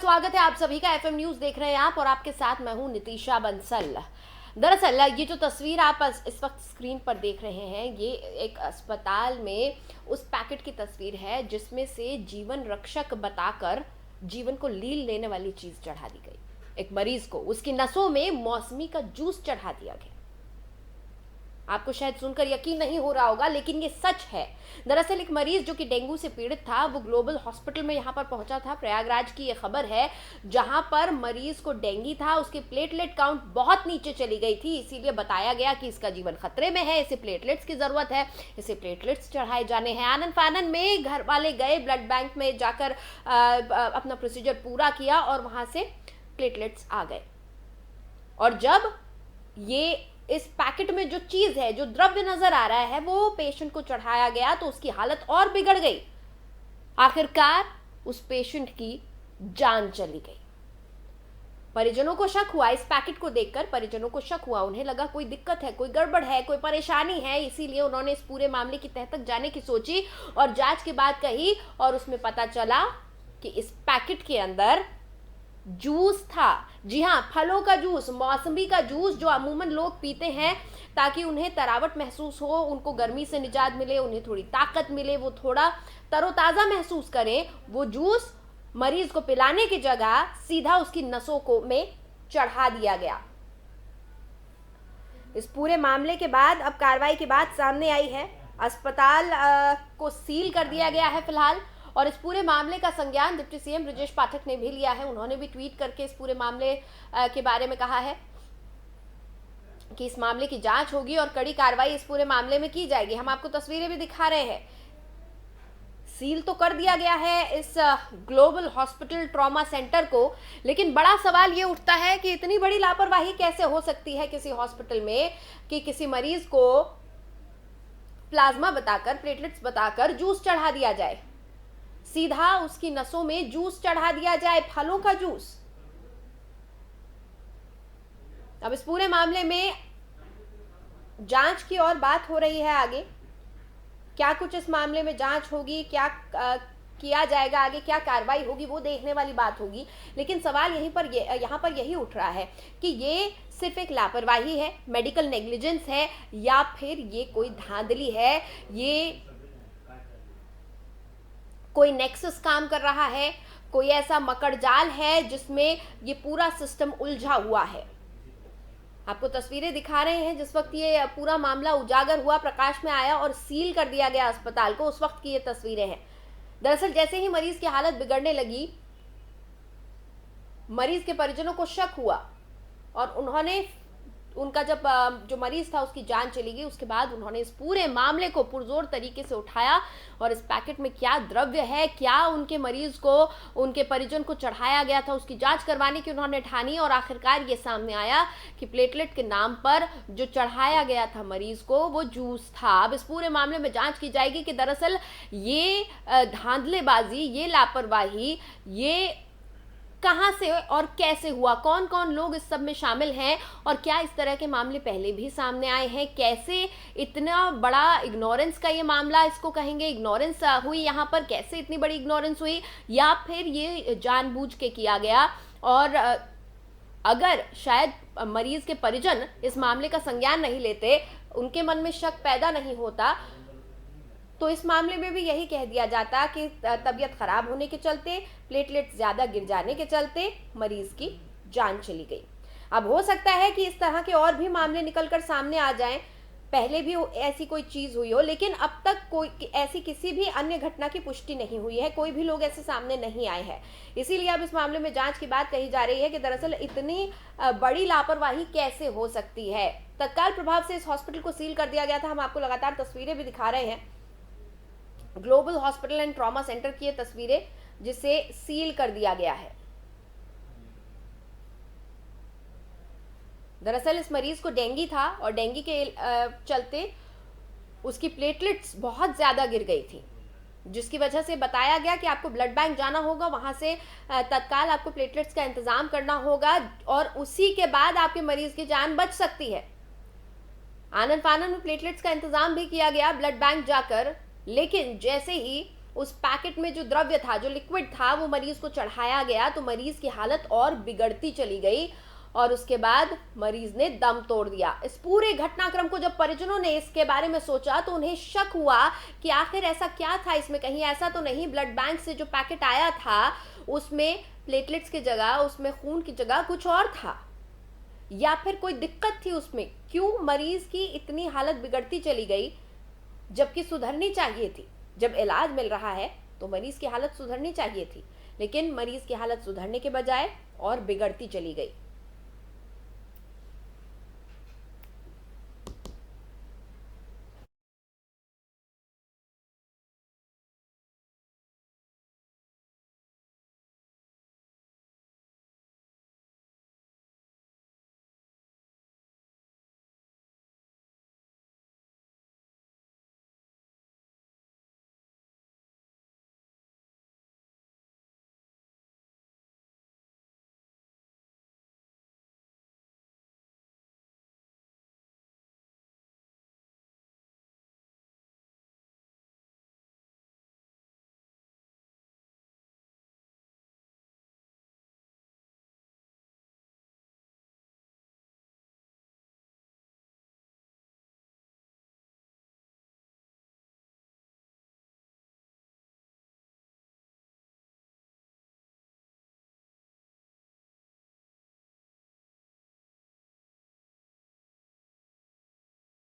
स्वागत है आप सभी का। एफएम न्यूज देख रहे हैं आप और आपके साथ मैं हूं नितिशा बंसल। दरअसल ये जो तस्वीर आप इस वक्त स्क्रीन पर देख रहे हैं, ये एक अस्पताल में उस पैकेट की तस्वीर है जिसमें से जीवन रक्षक बताकर जीवन को लील लेने वाली चीज चढ़ा दी गई। एक मरीज को उसकी नसों में मौसमी का जूस चढ़ा दिया गया। आपको शायद सुनकर यकीन नहीं हो रहा होगा, लेकिन ये सच है। दरअसल एक मरीज जो कि डेंगू से पीड़ित था, वो ग्लोबल हॉस्पिटल में यहाँ पर पहुंचा था। प्रयागराज की ये खबर है, जहां पर मरीज को डेंगू था, उसके प्लेटलेट काउंट बहुत नीचे चली गई थी। इसीलिए बताया गया कि इसका जीवन खतरे में है, इसे प्लेटलेट्स की जरूरत है, इसे प्लेटलेट्स चढ़ाए जाने हैं। आनन फानन में घर वाले गए, ब्लड बैंक में जाकर अपना प्रोसीजर पूरा किया और वहां से प्लेटलेट्स आ गए। और जब ये इस पैकेट में जो चीज है, जो द्रव्य नजर आ रहा है, वो पेशेंट को चढ़ाया गया तो उसकी हालत और बिगड़ गई। आखिरकार उस पेशेंट की जान चली गई। परिजनों को शक हुआ, इस पैकेट को देखकर परिजनों को शक हुआ। उन्हें लगा कोई दिक्कत है, कोई गड़बड़ है, कोई परेशानी है। इसीलिए उन्होंने इस पूरे मामले की तह तक जाने की सोची और जांच की बात कही और उसमें पता चला कि इस पैकेट के अंदर जूस था। जी हाँ, फलों का जूस, मौसमी का जूस, जो अमूमन लोग पीते हैं ताकि उन्हें तरावट महसूस हो, उनको गर्मी से निजात मिले, उन्हें थोड़ी ताकत मिले, वो थोड़ा तरोताजा महसूस करें। वो जूस मरीज को पिलाने की जगह सीधा उसकी नसों को में चढ़ा दिया गया। इस पूरे मामले के बाद अब कार्रवाई की बात सामने आई है। अस्पताल को सील कर दिया गया है फिलहाल, और इस पूरे मामले का संज्ञान डिप्टी सीएम ब्रजेश पाठक ने भी लिया है। उन्होंने भी ट्वीट करके इस पूरे मामले के बारे में कहा है कि इस मामले की जांच होगी और कड़ी कार्रवाई इस पूरे मामले में की जाएगी। हम आपको तस्वीरें भी दिखा रहे हैं। सील तो कर दिया गया है इस ग्लोबल हॉस्पिटल ट्रॉमा सेंटर को, लेकिन बड़ा सवाल ये उठता है कि इतनी बड़ी लापरवाही कैसे हो सकती है किसी हॉस्पिटल में कि किसी मरीज को प्लाज्मा बताकर, प्लेटलेट्स बताकर जूस चढ़ा दिया जाए, सीधा उसकी नसों में जूस चढ़ा दिया जाए, फलों का जूस। अब इस पूरे मामले में जांच की और बात हो रही है आगे। क्या कुछ इस मामले में जांच होगी, क्या किया जाएगा, आगे क्या कार्रवाई होगी, वो देखने वाली बात होगी। लेकिन सवाल यहाँ पर यही उठ रहा है कि ये सिर्फ एक लापरवाही है, मेडिकल नेग्लिजेंस है, या फिर ये कोई धांधली है, ये कोई नेक्सस काम कर रहा है, कोई ऐसा मकड़जाल है जिसमें ये पूरा सिस्टम उलझा हुआ है। आपको तस्वीरें दिखा रहे हैं जिस वक्त ये पूरा मामला उजागर हुआ, प्रकाश में आया और सील कर दिया गया अस्पताल को, उस वक्त की ये तस्वीरें हैं। दरअसल जैसे ही मरीज की हालत बिगड़ने लगी, मरीज के परिजनों को शक हुआ और उन्होंने उनका जब जो मरीज था उसकी जान चली गई, उसके बाद उन्होंने इस पूरे मामले को पुरजोर तरीके से उठाया और इस पैकेट में क्या द्रव्य है, क्या उनके मरीज को, उनके परिजन को चढ़ाया गया था, उसकी जांच करवाने की उन्होंने ठानी। और आखिरकार ये सामने आया कि प्लेटलेट के नाम पर जो चढ़ाया गया था मरीज को, वो जूस था। अब इस पूरे मामले में जांच की जाएगी कि दरअसल ये धांधलेबाजी, ये लापरवाही, ये कहां से और कैसे हुआ, कौन कौन लोग इस सब में शामिल हैं और क्या इस तरह के मामले पहले भी सामने आए हैं। कैसे इतना बड़ा इग्नोरेंस का ये मामला, इसको कहेंगे इग्नोरेंस हुई यहाँ पर, कैसे इतनी बड़ी इग्नोरेंस हुई, या फिर ये जानबूझ के किया गया। और अगर शायद मरीज के परिजन इस मामले का संज्ञान नहीं लेते, उनके मन में शक पैदा नहीं होता, तो इस मामले में भी यही कह दिया जाता कि तबीयत खराब होने के चलते, प्लेटलेट ज्यादा गिर जाने के चलते मरीज की जान चली गई। अब हो सकता है कि इस तरह के और भी मामले निकलकर सामने आ जाएं, पहले भी ऐसी कोई चीज हुई हो, लेकिन अब तक कोई ऐसी किसी भी अन्य घटना की पुष्टि नहीं हुई है, कोई भी लोग ऐसे सामने नहीं आए हैं। इसीलिए अब इस मामले में जांच की बात कही जा रही है कि दरअसल इतनी बड़ी लापरवाही कैसे हो सकती है। तत्काल प्रभाव से इस हॉस्पिटल को सील कर दिया गया था। हम आपको लगातार तस्वीरें भी दिखा रहे हैं, global hospital and trauma centre की ये तस्वीरें, जिसे सील कर दिया गया है। दरअसल इस मरीज को डेंगू था और डेंगू के चलते उसकी प्लेटलेट्स बहुत ज्यादा गिर गई थी, जिसकी वजह से बताया गया कि आपको ब्लड बैंक जाना होगा, वहां से तत्काल आपको प्लेटलेट्स का इंतजाम करना होगा और उसी के बाद आपके मरीज की जान बच सकती है। आनन फानन में प्लेटलेट्स का इंतजाम भी किया गया ब्लड बैंक जाकर, लेकिन जैसे ही उस पैकेट में जो द्रव्य था, जो लिक्विड था, वो मरीज को चढ़ाया गया तो मरीज की हालत और बिगड़ती चली गई और उसके बाद मरीज ने दम तोड़ दिया। इस पूरे घटनाक्रम को जब परिजनों ने इसके बारे में सोचा तो उन्हें शक हुआ कि आखिर ऐसा क्या था इसमें, कहीं ऐसा तो नहीं ब्लड बैंक से जो पैकेट आया था उसमें प्लेटलेट्स की जगह, उसमें खून की जगह कुछ और था, या फिर कोई दिक्कत थी उसमें। क्यों मरीज की इतनी हालत बिगड़ती चली गई जबकि सुधरनी चाहिए थी। जब इलाज मिल रहा है तो मरीज की हालत सुधरनी चाहिए थी, लेकिन मरीज की हालत सुधरने के बजाय और बिगड़ती चली गई।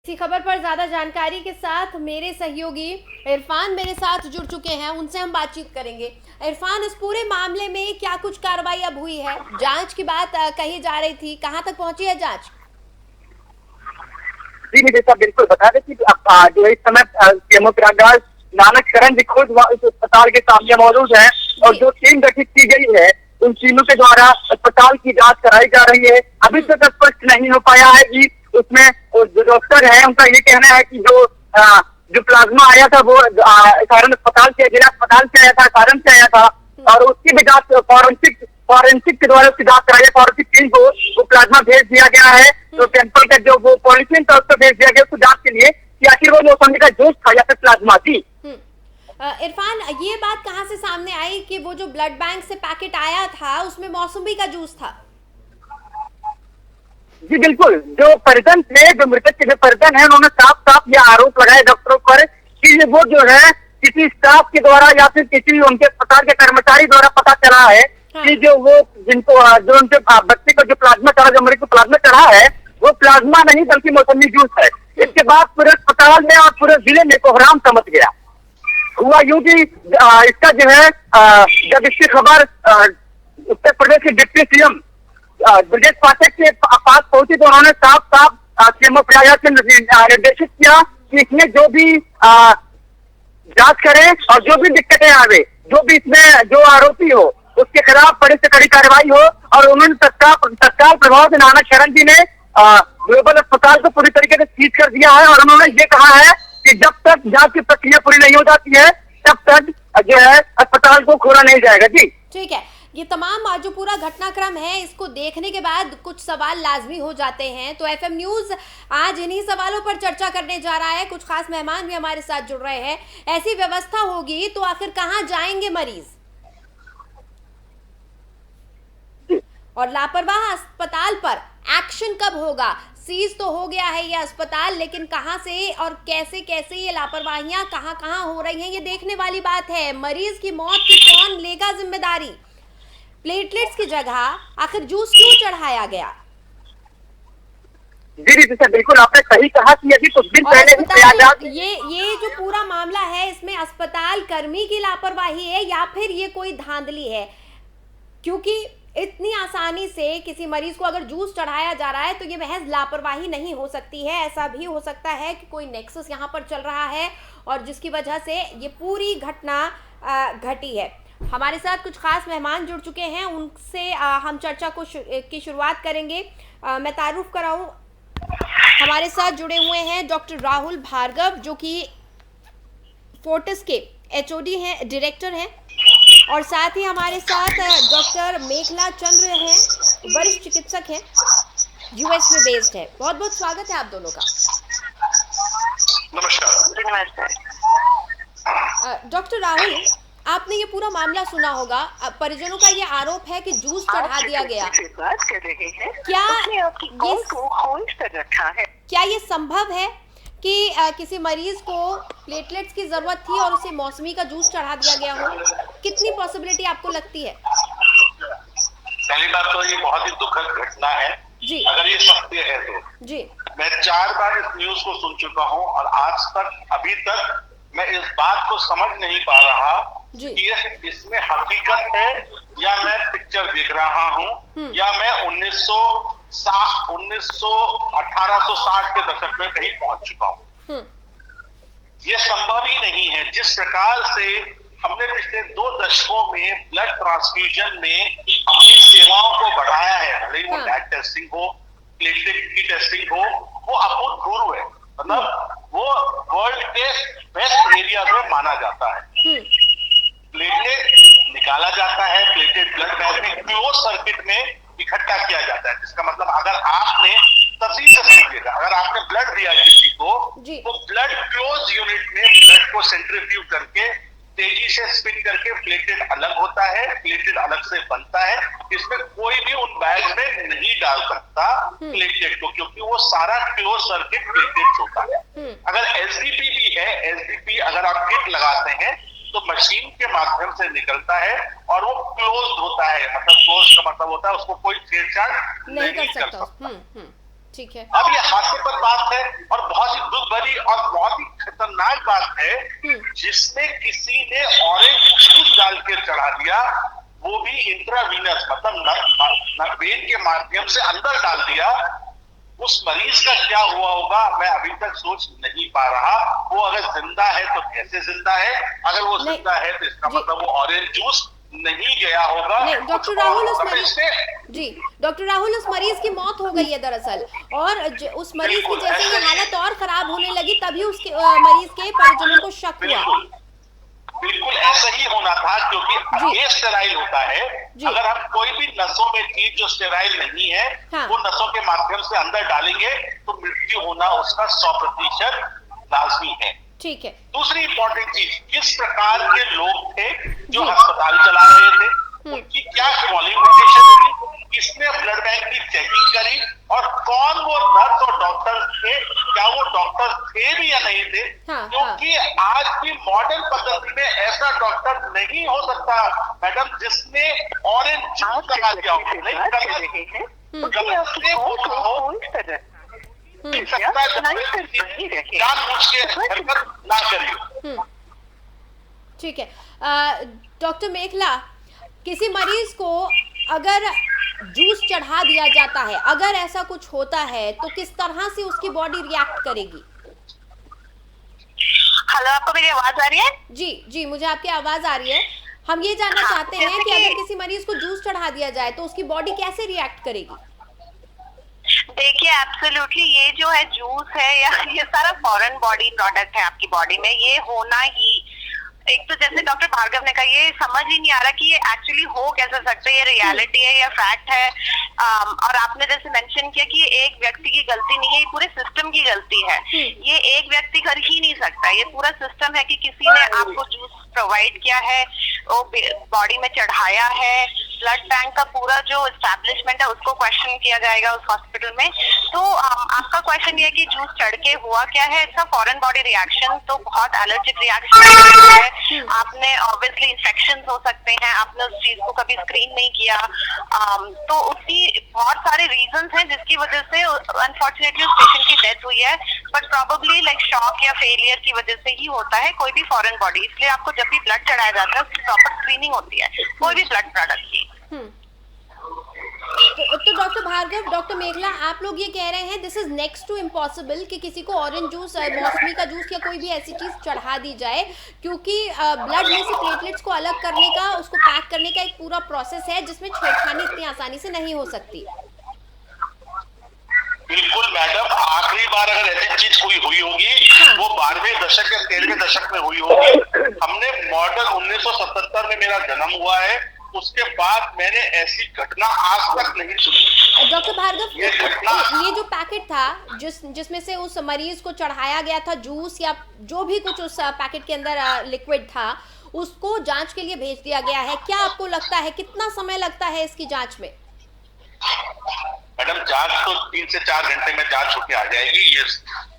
इसी खबर पर ज्यादा जानकारी के साथ मेरे सहयोगी इरफान मेरे साथ जुड़ चुके हैं, उनसे हम बातचीत करेंगे। इरफान, इस पूरे मामले में क्या कुछ कार्रवाई अब हुई है? जांच की बात कही जा रही थी, कहां तक पहुंची है जांच? जी निदेशा, बिल्कुल बता दें कि जो इस समय सीएमओ प्रयागराज नानक शरण जी खुद इस अस्पताल के सामने मौजूद है और जो टीम गठित की गई है उन टीमों के द्वारा अस्पताल की जांच कराई जा रही है। अभी तक स्पष्ट नहीं हो पाया है कि उसमें जो डॉक्टर है उनका ये कहना है कि जो प्लाज्मा आया था वो सारण अस्पताल से, जिला अस्पताल से आया था, सारण से आया था और उसकी भी जांच फॉरेंसिक के द्वारा उसकी जांच कराई, फॉरेंसिक टीम को वो प्लाज्मा भेज दिया गया है। तो टेम्पल का जो वो पॉलिथीन था उसको भेज दिया गया उसको जांच के लिए कि आखिर वो मौसमी का जूस था या फिर प्लाज्मा थी। इरफान, ये बात कहाँ से सामने आई कि वो जो ब्लड बैंक से पैकेट आया था उसमें मौसमी का जूस था? जी बिल्कुल, जो परिजन थे, जो मृतक के जो परिजन है, उन्होंने साफ साफ ये आरोप लगाए डॉक्टरों पर कि वो जो है किसी स्टाफ के द्वारा या फिर किसी उनके अस्पताल के कर्मचारी द्वारा पता चला है कि जो उनके बच्चे को जो प्लाज्मा चढ़ा, जो मरीज को प्लाज्मा चढ़ा है वो प्लाज्मा नहीं बल्कि मौसमी जूस है। इसके बाद पूरे अस्पताल में और पूरे जिले में कोहराम समझ गया। हुआ यूं कि इसका जो है जब इसकी खबर उत्तर प्रदेश के डिप्टी सीएम ब्रजेश पाठक के पास पहुंची तो उन्होंने साफ साफ सीएमओ प्रयागराज से निर्देशित किया कि इसमें जो भी जांच करें और जो भी दिक्कतें आवे, जो भी इसमें जो आरोपी हो उसके खिलाफ कड़ी से कड़ी कार्रवाई हो। और उन्होंने तत्काल प्रभाव से नानक शरण जी ने ग्लोबल अस्पताल को पूरी तरीके से सीज कर दिया है और उन्होंने ये कहा है कि जब तक जांच की प्रक्रिया पूरी नहीं हो जाती है तब तक जो है अस्पताल को खोला नहीं जाएगा। जी ठीक है, ये तमाम जो पूरा घटनाक्रम है इसको देखने के बाद कुछ सवाल लाजमी हो जाते हैं, तो एफएम न्यूज आज इन्हीं सवालों पर चर्चा करने जा रहा है। कुछ खास मेहमान भी हमारे साथ जुड़ रहे हैं। ऐसी व्यवस्था होगी तो आखिर कहाँ जाएंगे मरीज? और लापरवाह अस्पताल पर एक्शन कब होगा? सीज तो हो गया है ये अस्पताल, लेकिन कहां से और कैसे कैसे ये लापरवाहियां कहां कहां हो रही हैं ये देखने वाली बात है। मरीज की मौत की कौन लेगा जिम्मेदारी? प्लेटलेट्स की जगह आखिर जूस क्यों चढ़ाया गया? जी बिल्कुल आपने सही कहा कि अभी कुछ दिन पहले ये जो पूरा मामला है इसमें अस्पताल कर्मी की लापरवाही है या फिर ये कोई धांधली है? क्योंकि इतनी आसानी से किसी मरीज को अगर जूस चढ़ाया जा रहा है तो ये महज लापरवाही नहीं हो सकती है। ऐसा भी हो सकता है कि कोई नेक्सस यहाँ पर चल रहा है और जिसकी वजह से ये पूरी घटना घटी है। हमारे साथ कुछ खास मेहमान जुड़ चुके हैं, उनसे हम चर्चा की शुरुआत करेंगे। मैं तारुफ कराऊं, हमारे साथ जुड़े हुए हैं डॉक्टर राहुल भार्गव जो कि फोर्टिस के एचओडी हैं, डायरेक्टर हैं, और साथ ही हमारे साथ डॉक्टर मेखला चंद्र हैं, वरिष्ठ चिकित्सक हैं, यूएस में बेस्ड है। बहुत बहुत स्वागत है आप दोनों का। नमस्कार। डॉक्टर राहुल, आपने ये पूरा मामला सुना होगा। परिजनों का ये आरोप है कि जूस चढ़ा दिया गया। बात कर रहे हैं, क्या उसने आपकी कॉल को होल्ड पर रखा है। क्या ये संभव है कि किसी मरीज को प्लेटलेट्स की जरूरत थी और उसे मौसमी का जूस चढ़ा दिया गया हो? कितनी पॉसिबिलिटी आपको लगती है? पहली बात तो ये बहुत ही दुखद घटना है जी। अगर ये सत्य है तो। जी। मैं 4 बार इस न्यूज को सुन चुका हूँ और आज तक अभी तक मैं इस बात को समझ नहीं पा रहा जी। कि इसमें हकीकत है या मैं पिक्चर देख रहा हूँ या मैं 1860 के दशक में कहीं पहुंच चुका हूँ। ये संभव ही नहीं है। जिस प्रकार से हमने पिछले 2 दशकों में ब्लड ट्रांसफ्यूजन में अपनी सेवाओं को बढ़ाया है, भले ही वो लैब टेस्टिंग हो, प्लेटलेट की टेस्टिंग हो, वो अभूतपूर्व है। मतलब वो वर्ल्ड के बेस्ट एरियाज में माना जाता है। प्लेटलेट निकाला जाता है, प्लेटलेट ब्लड बैंक में क्लोज सर्किट में इकट्ठा किया जाता है, जिसका मतलब अगर आपने तफसील से समझिएगा, अगर आपने ब्लड दिया किसी को तो ब्लड क्लोज यूनिट में ब्लड को सेंट्रीफ्यूज करके तेजी से स्पिन करके प्लेटलेट अलग होता है, प्लेटलेट अलग से बनता है। इसमें कोई भी उन बैग में नहीं डाल सकता प्लेटलेट को, क्योंकि वो सारा क्लोज सर्किट प्लेटलेट होता है। अगर एसडीपी भी है, एसडीपी अगर आप किट लगाते हैं तो मशीन के माध्यम से निकलता है और वो क्लोज होता है। मतलब क्लोज का मतलब होता है उसको कोई छेड़छाड़ नहीं कर सकता। ठीक है। अब ये हास्यास्पद बात है और बहुत ही दुख भरी और बहुत ही खतरनाक बात है, जिसमें किसी ने ऑरेंज जूस डाल के चढ़ा दिया, वो भी इंट्रावीनस मतलब वेन के माध्यम से अंदर डाल दिया। उस मरीज का क्या हुआ होगा मैं अभी तक सोच नहीं पा रहा। वो अगर जिंदा है तो कैसे जिंदा है, अगर वो जिंदा है तो इसका मतलब वो ऑरेंज जूस नहीं गया होगा। नहीं, डॉक्टर राहुल, उस मरीज की मौत हो गई है दरअसल, और उस मरीज की जैसे ही हालत और खराब होने लगी तभी उसके मरीज के परिजनों को शक हुआ। बिल्कुल ऐसा ही होना था, क्योंकि ये स्टेराइल होता है। अगर हम कोई भी नसों में चीज जो स्टेराइल नहीं है वो नसों के माध्यम से अंदर डालेंगे तो मृत्यु होना उसका 100% लाजमी है। ठीक है। दूसरी इंपॉर्टेंट चीज, किस प्रकार के लोग थे जो अस्पताल चला रहे थे, उनकी क्या क्वालिफिकेशन थी, किसने ब्लड बैंक की चेकिंग करी और कौन वो नर्स और डॉक्टर थे, क्या वो डॉक्टर थे भी या नहीं थे। क्योंकि आज की मॉडर्न पद्धति में ऐसा डॉक्टर नहीं हो सकता मैडम जिसने ऑरेंज जूस लगा दिया हो। ना करिए। ठीक है। डॉक्टर मेखला, किसी मरीज को अगर जूस चढ़ा दिया जाता है, अगर ऐसा कुछ होता है तो किस तरह से उसकी बॉडी रिएक्ट करेगी? हेलो, आपको मेरी आवाज आ रही है? जी जी, मुझे आपकी आवाज आ रही है। हम ये जानना चाहते हैं कि अगर किसी मरीज को जूस चढ़ा दिया जाए तो उसकी बॉडी कैसे रिएक्ट करेगी? देखिए, एब्सोल्युटली ये जो है जूस है या ये सारा फॉरेन बॉडी प्रोडक्ट है आपकी बॉडी में, ये होना ही, एक तो जैसे डॉक्टर भार्गव ने कहा, ये समझ ही नहीं आ रहा कि ये एक्चुअली हो कैसे सकता है, ये रियलिटी है या फैक्ट है। और आपने जैसे मेंशन किया कि ये एक व्यक्ति की गलती नहीं है, ये पूरे सिस्टम की गलती है। ये एक व्यक्ति कर ही नहीं सकता, ये पूरा सिस्टम है कि किसी ने आपको जूस प्रोवाइड किया है, वो बॉडी में चढ़ाया है, ब्लड बैंक का पूरा जो एस्टैब्लिशमेंट है उसको क्वेश्चन किया जाएगा उस हॉस्पिटल में। तो आपका क्वेश्चन ये कि जूस चढ़ के हुआ क्या है, it's a foreign body reaction, तो बहुत एलर्जिक रिएक्शन है। आपने ऑब्वियसली इन्फेक्शन हो सकते हैं, आपने उस चीज को कभी स्क्रीन नहीं किया, तो उसकी बहुत सारे रीजंस हैं जिसकी वजह से अनफॉर्चुनेटली उस पेशेंट की डेथ हुई है। बट प्रोबेबली लाइक शॉक या फेलियर की वजह से ही होता है कोई भी फॉरेन बॉडी। इसलिए आपको जब भी ब्लड चढ़ाया जाता है उसकी प्रॉपर स्क्रीनिंग होती है कोई भी ब्लड प्रोडक्ट की। तो डॉक्टर भार्गव, डॉक्टर मेखला, आप लोग ये कह रहे हैं this is next to impossible कि किसी को ऑरेंज जूस, मौसमी का जूस या कोई भी ऐसी चीज चढ़ा दी जाए, क्योंकि ब्लड में से प्लेटलेट्स को अलग करने का, उसको पैक करने का एक पूरा प्रोसेस है जिसमें छेड़खानी इतनी आसानी से नहीं हो सकती। बिल्कुल मैडम, आखिरी बार अगर ऐसी चीज कोई हुई होगी वो 12वें दशक या 13वें दशक में हुई होगी। हमने मॉडल 1977 में मेरा जन्म हुआ है, उसके बाद मैंने ऐसी घटना आज तक नहीं सुनी। डॉक्टर भार्गव, ये घटना ये जो पैकेट था जिसमें से उस मरीज को चढ़ाया गया था जूस या जो भी कुछ उस पैकेट के अंदर लिक्विड था, उसको जांच के लिए भेज दिया गया है। क्या आपको लगता है कितना समय लगता है इसकी जांच में? मैडम, जांच तो 3 से 4 घंटे में जांच होके आ जाएगी। ये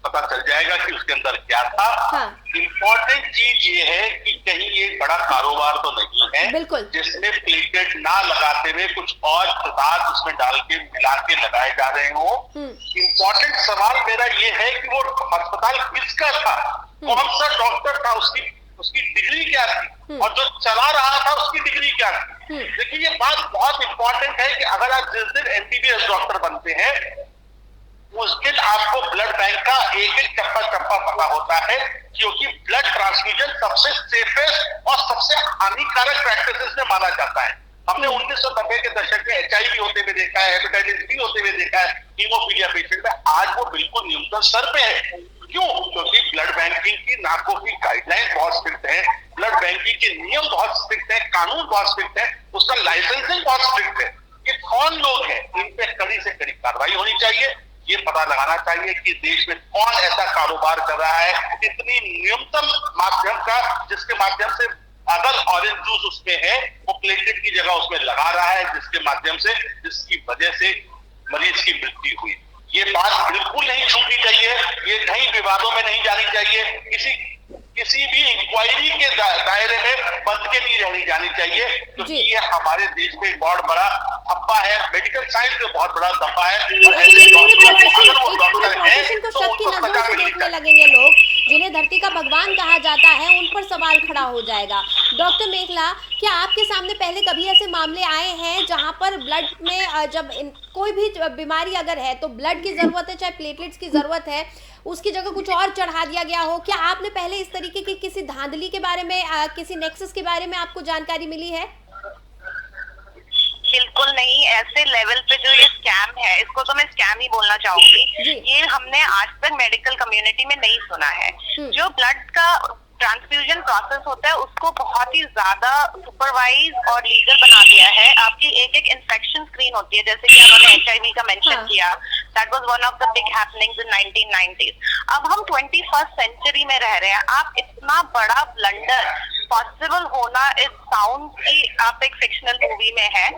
पता चल जाएगा कि उसके अंदर क्या था। इम्पोर्टेंट चीज ये है कि कहीं ये बड़ा कारोबार तो नहीं है बिल्कुल, जिसमें प्लेटलेट ना लगाते हुए कुछ और पदार्थ उसमें डाल के मिला के लगाए जा रहे हो। इम्पोर्टेंट सवाल मेरा ये है कि वो अस्पताल किसका था, कौन सा डॉक्टर था, उसकी डिग्री क्या थी, और जो चला रहा था उसकी डिग्री क्या थी। देखिए, ये बात बहुत इंपॉर्टेंट है कि अगर आप जिस दिन एमबीबीएस डॉक्टर बनते हैं उस दिन आपको ब्लड बैंक का एक एक चप्पा पता होता है, क्योंकि ब्लड ट्रांसफ्यूजन सबसे सेफेस्ट और सबसे हानिकारक प्रैक्टिसेस में माना जाता है। हमने 1990 के दशक में HIV होते हुए देखा है, हेपेटाइटिस बी होते हुए देखा है, हीमोफीलिया पेशेंट में। आज वो बिल्कुल न्यूनतम स्तर पे है। क्यों? क्योंकि ब्लड बैंकिंग की नाकों की गाइडलाइन बहुत स्ट्रिक्ट है, ब्लड बैंकिंग के नियम बहुत स्ट्रिक्ट है, कानून बहुत स्ट्रिक्ट है, उसका लाइसेंसिंग बहुत स्ट्रिक्ट है। ये कौन लोग हैं, इन पे कड़ी से कड़ी कार्रवाई होनी चाहिए। ये पता लगाना चाहिए कि देश में कौन ऐसा कारोबार कर रहा है इतनी न्यूनतम माध्यम का, जिसके माध्यम से अगर ऑरेंज जूस उसमें है वो प्लेटलेट की जगह उसमें लगा रहा है, जिसके माध्यम से जिसकी वजह से मरीज की मृत्यु हुई। ये बात बिल्कुल नहीं छूटनी चाहिए, ये कहीं विवादों में नहीं जानी चाहिए, किसी भी इंक्वायरी के दायरे में बंद के नहीं रहनी जानी चाहिए, क्योंकि ये हमारे देश में एक बहुत बड़ा धब्बा है, मेडिकल साइंस में बहुत बड़ा धब्बा है। देखने लगेंगे लोग जिन्हें धरती का भगवान कहा जाता है, उन पर सवाल खड़ा हो जाएगा। डॉक्टर मेखला, क्या आपके सामने पहले कभी ऐसे मामले आए हैं जहां पर ब्लड में जब कोई भी बीमारी अगर है तो ब्लड की जरूरत है, चाहे प्लेटलेट्स की जरूरत है, उसकी जगह कुछ और चढ़ा दिया गया हो? क्या आपने पहले इस तरीके की किसी धांधली के बारे में, किसी नेक्सस के बारे में आपको जानकारी मिली है? बिल्कुल नहीं। ऐसे लेवल पे जो ये स्कैम है, इसको तो मैं स्कैम ही बोलना चाहूंगी। ये हमने आज तक मेडिकल कम्युनिटी में नहीं सुना है। जो ब्लड का ट्रांसफ्यूजन प्रोसेस होता है उसको बहुत ही ज्यादा सुपरवाइज और लीगल बना दिया है। आपकी एक एक इंफेक्शन स्क्रीन होती है, जैसे कि उन्होंने HIV का मेंशन किया, that was one of the big happenings in 1990s। अब हम 21st सेंचुरी में रह रहे हैं। आप इतना बड़ा ब्लंडर पॉसिबल होना इस साउंड की आप एक फिक्शनल मूवी में है।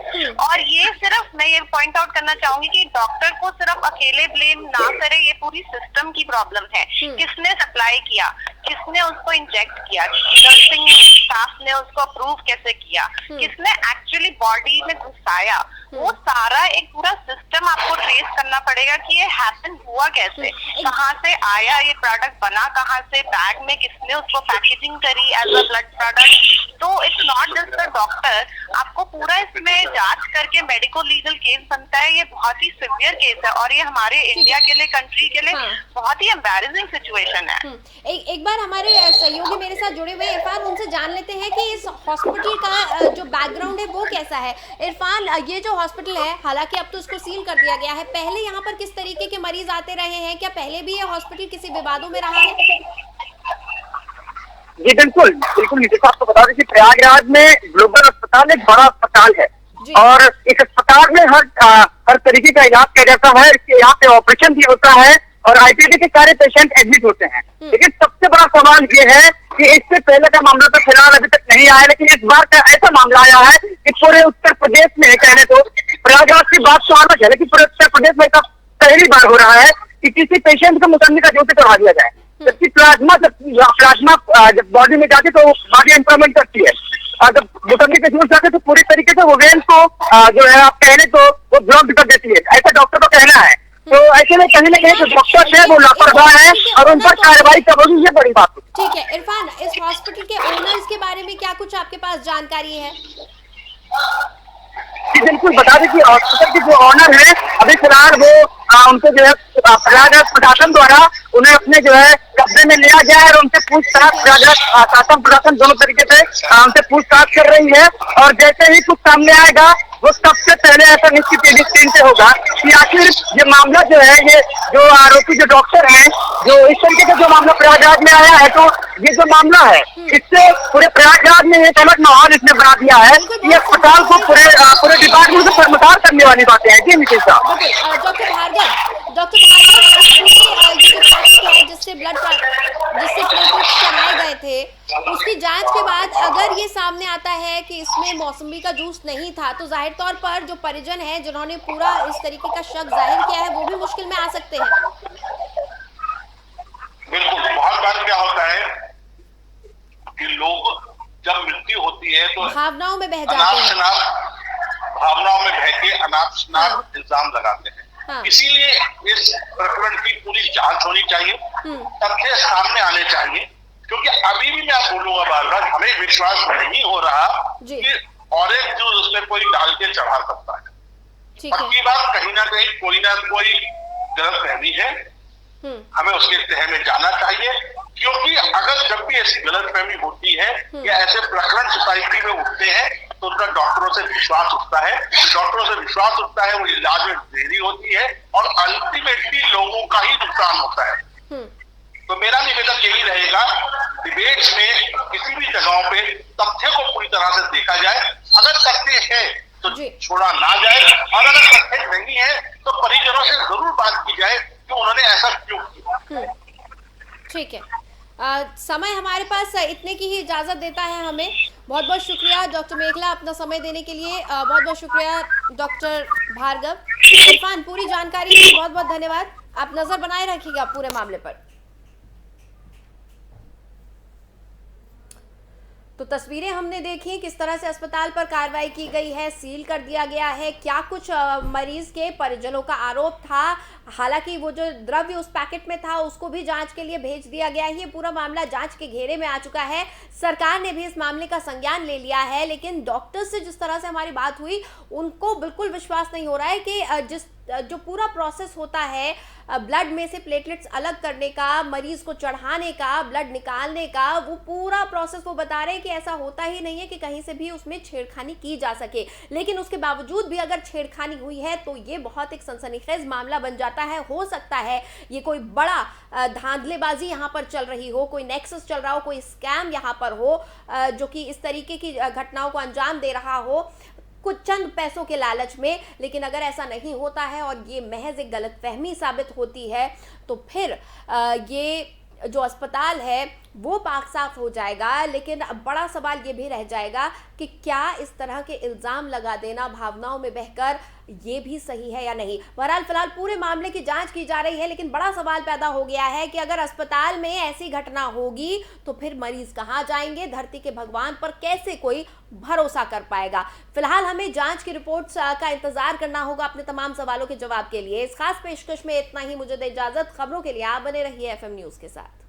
और ये सिर्फ मैं ये पॉइंट आउट करना चाहूंगी कि डॉक्टर को सिर्फ अकेले ब्लेम ना करे, ये पूरी सिस्टम की प्रॉब्लम है। किसने सप्लाई किया, किसने उसको इंजेक्ट किया, नर्सिंग स्टाफ ने उसको अप्रूव कैसे किया, किसने एक्चुअली बॉडी में घुसाया, वो सारा एक पूरा सिस्टम आपको ट्रेस करना पड़ेगा कि ये हैपन हुआ कैसे, कहाँ से आया ये प्रोडक्ट, बना कहाँ से, बैग में किसने उसको पैकेजिंग करी एज अ ब्लड प्रोडक्ट। तो it's not just the doctor, आपको पूरा इसमें जांच करके मेडिको लीगल केस बनता है। ये बहुत ही सिवियर केस है और ये हमारे इंडिया के लिए, कंट्री के लिए बहुत ही एम्बैरेसिंग सिचुएशन है। एक बार हमारे सहयोगी मेरे साथ जुड़े हुए इरफान, उनसे जान लेते हैं कि इस हॉस्पिटल का जो बैकग्राउंड है वो कैसा है। इरफान, ये जो हॉस्पिटल है, हालांकि अब तो इसको सील कर दिया गया है, पहले यहाँ पर किस तरीके के मरीज आते रहे हैं? क्या पहले भी ये हॉस्पिटल किसी विवादों में रहा है? जी बिल्कुल नीतीश, आपको बता दें कि प्रयागराज में ग्लोबल अस्पताल एक बड़ा अस्पताल है और इस अस्पताल में हर तरीके का इलाज किया जाता है। यहाँ पे ऑपरेशन भी होता है और IPD के सारे पेशेंट एडमिट होते हैं। लेकिन सबसे बड़ा सवाल ये है कि इससे पहले का मामला तो फिलहाल अभी तक नहीं आया, लेकिन इस बार का ऐसा मामला आया है कि पूरे उत्तर प्रदेश में, कहने तो प्रयागराज की बात तो अलग है, लेकिन पूरे उत्तर प्रदेश में पहली बार हो रहा है कि किसी पेशेंट को मुसन्नी का ड्यूटी करवा दिया जाए। जबकि प्लाज्मा जब बॉडी में जाती तो बॉडी इंप्रूवमेंट करती है, और जब मुसन्नी के जूस जाते तो पूरी तरीके से वो वेन को जो है आप कहने तो वो ब्लॉक कर देती है, ऐसा डॉक्टर का कहना है। तो ऐसे में कहीं ना कहीं जो डॉक्टर है वो लापरवाह है और उन पर कार्रवाई कब होगी, ये बड़ी बात है। ठीक है इरफान, इस हॉस्पिटल के ओनर्स के बारे में क्या कुछ आपके पास जानकारी है? जी बिल्कुल, बता दें कि हॉस्पिटल के जो ऑनर है अभी फिलहाल वो उनको जो है प्रयागराज प्रशासन द्वारा उन्हें अपने जो है कब्जे में लिया गया है और उनसे पूछताछ शासन प्रशासन दोनों तरीके से उनसे पूछताछ कर रही है। और जैसे ही कुछ सामने आएगा वो सबसे पहले ऐसा निश्चित होगा कि आखिर ये मामला जो है, ये जो आरोपी जो डॉक्टर हैं, जो इस तरीके का जो मामला प्रयागराज में आया है, तो ये जो मामला है इससे पूरे प्रयागराज में एक अलग माहौल इसने बना दिया है। ये अस्पताल को पूरे डिपार्टमेंट को परमतार करने वाली बातें हैं। जी नीतीश साहब। डॉक्टर भार्गव उसमें ये जो पैकेट है जिससे प्लेटलेट्स चढ़ाए गए थे, उसकी जांच के बाद अगर ये सामने आता है कि इसमें मौसमी का जूस नहीं था, तो जाहिर तौर पर जो परिजन हैं जिन्होंने पूरा इस तरीके का शक जाहिर किया है वो भी मुश्किल में आ सकते हैं। बिल्कुल, बहुत बार क्या होता है कि लोग जब मृत्यु होती है तो भावनाओं में बह जाते हैं, भावनाओं में बह के अनाप शनाप इल्जाम लगाते हैं। हाँ। इसीलिए इस प्रकरण की पूरी जांच होनी चाहिए, तथ्य सामने आने चाहिए, क्योंकि अभी भी मैं बोलूंगा बार-बार, हमें विश्वास नहीं हो रहा कि ऑरेंज जूस उसमें कोई डाल के चढ़ा सकता है। पक्की बात, कहीं ना कहीं कोई ना कोई गलतफहमी है, हमें उसके तह में जाना चाहिए। क्योंकि अगर जब भी ऐसी गलतफहमी होती है या ऐसे प्रकरण सोसाइटी में उठते हैं तो उनका डॉक्टरों से विश्वास उठता है, वो इलाज में देरी होती है और अल्टीमेटली लोगों का ही नुकसान होता है। तो मेरा निवेदन यही रहेगा, डिबेट्स में किसी भी जगहों पे तथ्य को पूरी तरह से देखा जाए। अगर तथ्य है तो छोड़ा ना जाए, और अगर तथ्य नहीं है तो परिजनों से जरूर बात की जाए कि उन्होंने ऐसा क्यों किया। ठीक है, समय हमारे पास इतने की ही इजाजत देता है हमें। बहुत बहुत शुक्रिया डॉक्टर मेखला अपना समय देने के लिए। बहुत बहुत शुक्रिया डॉक्टर भार्गव। इरफान, पूरी जानकारी के लिए बहुत बहुत धन्यवाद। आप नजर बनाए रखिएगा पूरे मामले पर। तो तस्वीरें हमने देखी किस तरह से अस्पताल पर कार्रवाई की गई है, सील कर दिया गया है। क्या कुछ मरीज के परिजनों का आरोप था, हालांकि वो जो द्रव्य उस पैकेट में था उसको भी जांच के लिए भेज दिया गया है। ये पूरा मामला जांच के घेरे में आ चुका है। सरकार ने भी इस मामले का संज्ञान ले लिया है, लेकिन डॉक्टर से जिस तरह से हमारी बात हुई उनको बिल्कुल विश्वास नहीं हो रहा है कि जो पूरा प्रोसेस होता है ब्लड में से प्लेटलेट्स अलग करने का, मरीज को चढ़ाने का, ब्लड निकालने का, वो पूरा प्रोसेस वो बता रहे हैं कि ऐसा होता ही नहीं है कि कहीं से भी उसमें छेड़खानी की जा सके। लेकिन उसके बावजूद भी अगर छेड़खानी हुई है तो ये बहुत एक सनसनीखेज मामला बन जाता है। हो सकता है ये कोई बड़ा धांधलेबाजी यहाँ पर चल रही हो, कोई नेक्सस चल रहा हो, कोई स्कैम यहाँ पर हो जो कि इस तरीके की घटनाओं को अंजाम दे रहा हो कुछ चंद पैसों के लालच में। लेकिन अगर ऐसा नहीं होता है और ये महज एक गलतफहमी साबित होती है तो फिर ये जो अस्पताल है वो पाक साफ हो जाएगा। लेकिन अब बड़ा सवाल ये भी रह जाएगा कि क्या इस तरह के इल्ज़ाम लगा देना भावनाओं में बहकर ये भी सही है या नहीं। बहरहाल फिलहाल पूरे मामले की जांच की जा रही है, लेकिन बड़ा सवाल पैदा हो गया है कि अगर अस्पताल में ऐसी घटना होगी तो फिर मरीज कहाँ जाएंगे, धरती के भगवान पर कैसे कोई भरोसा कर पाएगा। फिलहाल हमें जांच की रिपोर्ट्स का इंतजार करना होगा अपने तमाम सवालों के जवाब के लिए। इस खास पेशकश में इतना ही, मुझे दे इजाजत। खबरों के लिए आप बने रहिए FM न्यूज के साथ।